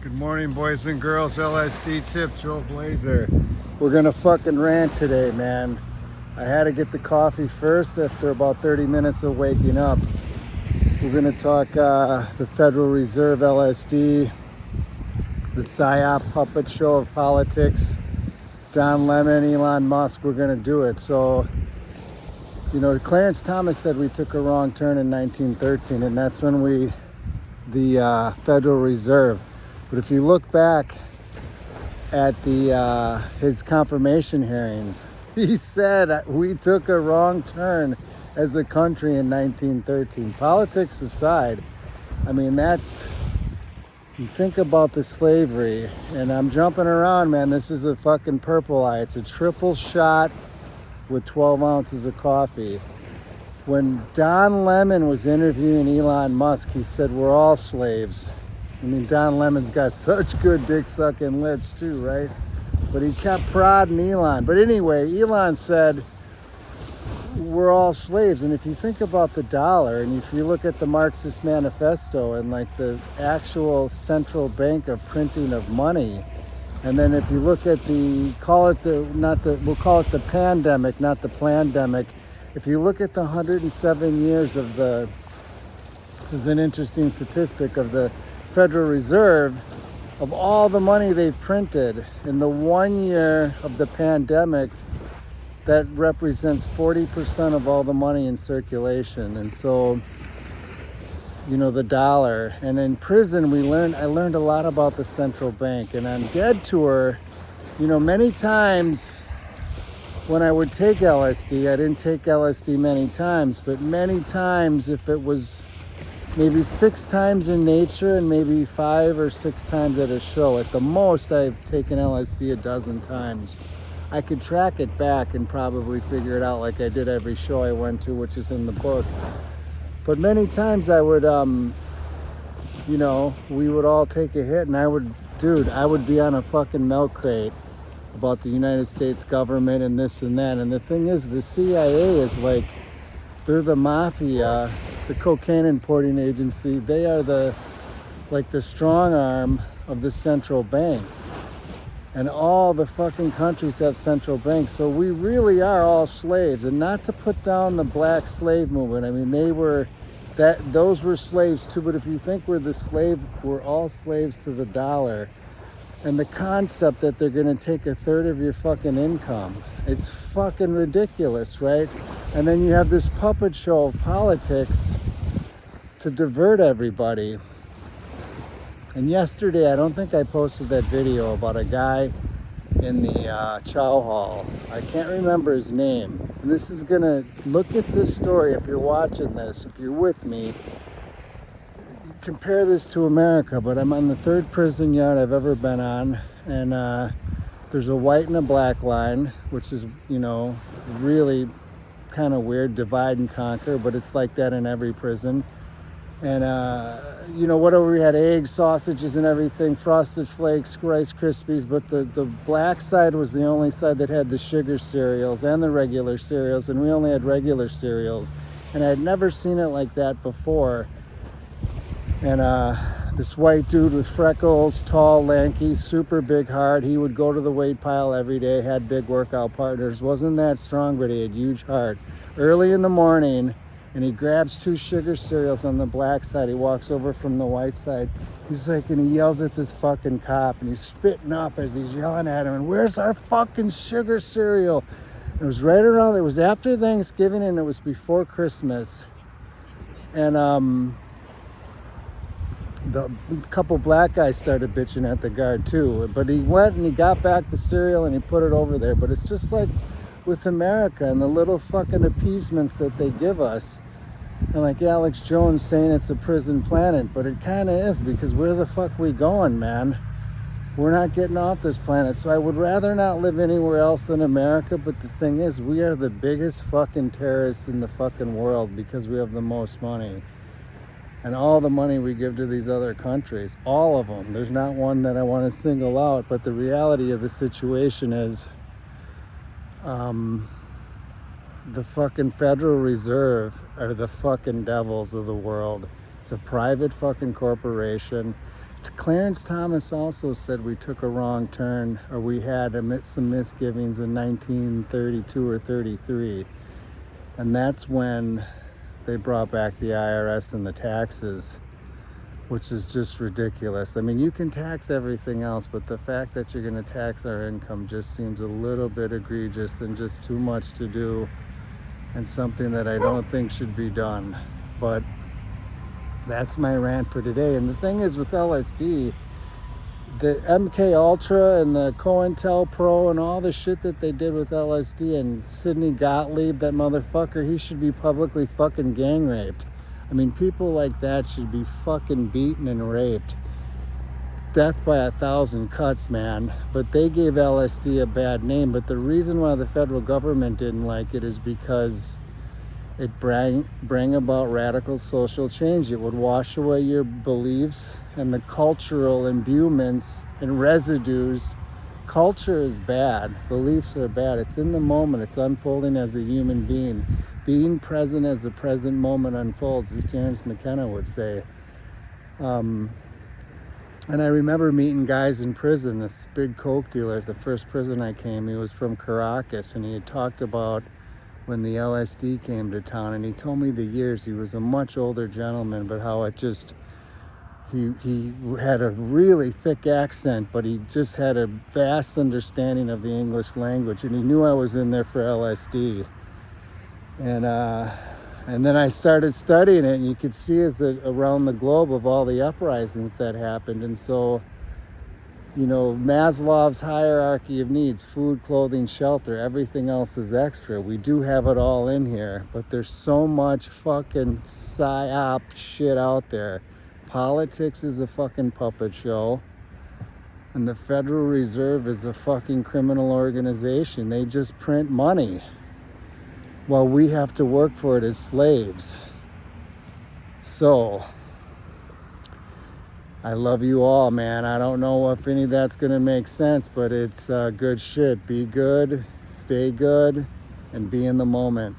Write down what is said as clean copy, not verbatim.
Good morning, boys and girls. LSD tip, JOELBLAESER. We're gonna fucking rant today, man. I had to get the coffee first after about 30 minutes of waking up. We're gonna talk the Federal Reserve, LSD, the Psyops puppet show of politics, Don Lemon, Elon Musk. We're gonna do it. So, you know, Clarence Thomas said we took a wrong turn in 1913, and that's when the Federal Reserve. But if you look back at his confirmation hearings, he said we took a wrong turn as a country in 1913. Politics aside, I mean, you think about the slavery, and I'm jumping around, man. This is a fucking purple eye. It's a triple shot with 12 ounces of coffee. When Don Lemon was interviewing Elon Musk, he said we're all slaves. I mean, Don Lemon's got such good dick-sucking lips too, right? But he kept prodding Elon. But anyway, Elon said, we're all slaves. And if you think about the dollar, and if you look at the Marxist Manifesto and like the actual central bank of printing of money, and then if you look at we'll call it the pandemic, not the plandemic. If you look at the 107 years of this is an interesting statistic of the Federal Reserve, of all the money they've printed in the 1 year of the pandemic, that represents 40% of all the money in circulation. And so, you know, the dollar. And in prison, I learned a lot about the central bank. And on Dead Tour, you know, many times when I would take LSD, I didn't take LSD many times, but many times, if it was maybe 6 times in nature and maybe 5 or 6 times at a show. At the most, I've taken LSD a dozen times. I could track it back and probably figure it out like I did every show I went to, which is in the book. But many times I would, you know, we would all take a hit, and I would be on a fucking milk crate about the United States government and this and that. And the thing is, the CIA is like, they're the mafia, the cocaine importing agency. They are the strong arm of the central bank. And all the fucking countries have central banks. So we really are all slaves. And not to put down the black slave movement. I mean, those were slaves too. But if you think we're all slaves to the dollar. And the concept that they're gonna take a third of your fucking income. It's fucking ridiculous, right? And then you have this puppet show of politics to divert everybody. And yesterday, I don't think I posted that video about a guy in the Chow hall. I can't remember his name. And this is gonna, look at this story if you're watching this, if you're with me. Compare this to America, but I'm on the 3rd prison yard I've ever been on. And there's a white and a black line, which is, you know, really kind of weird, divide and conquer, but it's like that in every prison. And you know, whatever, we had eggs, sausages and everything, Frosted Flakes, Rice Krispies, but the black side was the only side that had the sugar cereals and the regular cereals, and we only had regular cereals. And I had never seen it like that before. And this white dude with freckles, tall, lanky, super big heart, he would go to the weight pile every day, had big workout partners, wasn't that strong, but he had huge heart. Early in the morning, and he grabs 2 sugar cereals on the black side. He walks over from the white side. He's like, and he yells at this fucking cop, and he's spitting up as he's yelling at him, and where's our fucking sugar cereal? And it was after Thanksgiving, and it was before Christmas. And the couple black guys started bitching at the guard too, but he went and he got back the cereal and he put it over there. But it's just like with America and the little fucking appeasements that they give us, and like Alex Jones saying it's a prison planet, but it kind of is, because where the fuck we going, man? We're not getting off this planet. So I would rather not live anywhere else than America, but the thing is, we are the biggest fucking terrorists in the fucking world because we have the most money. And all the money we give to these other countries, all of them. There's not one that I want to single out, but the reality of the situation is the fucking Federal Reserve are the fucking devils of the world. It's a private fucking corporation. Clarence Thomas also said we took a wrong turn, or we had some misgivings in 1932 or 33. And that's when they brought back the IRS and the taxes, which is just ridiculous. I mean, you can tax everything else, but the fact that you're going to tax our income just seems a little bit egregious and just too much to do, and something that I don't think should be done. But that's my rant for today. And the thing is with LSD, the MK Ultra and the COINTELPRO and all the shit that they did with LSD, and Sidney Gottlieb, that motherfucker, he should be publicly fucking gang raped. I mean, people like that should be fucking beaten and raped. Death by 1,000 cuts, man. But they gave LSD a bad name. But the reason why the federal government didn't like it is because it bring about radical social change. It would wash away your beliefs and the cultural imbuements and residues. Culture is bad. Beliefs are bad. It's in the moment. It's unfolding as a human being. Being present as the present moment unfolds, as Terence McKenna would say. And I remember meeting guys in prison. This big coke dealer at the first prison I came, he was from Caracas, and he had talked about when the LSD came to town, and he told me the years. He was a much older gentleman, but how it just, he had a really thick accent, but he just had a vast understanding of the English language, and he knew I was in there for LSD. And then I started studying it, and you could see around the globe of all the uprisings that happened. And so, you know, Maslow's hierarchy of needs, food, clothing, shelter, everything else is extra. We do have it all in here, but there's so much fucking psyop shit out there. Politics is a fucking puppet show, and the Federal Reserve is a fucking criminal organization. They just print money while we have to work for it as slaves. So, I love you all, man. I don't know if any of that's gonna make sense, but it's good shit. Be good, stay good, and be in the moment.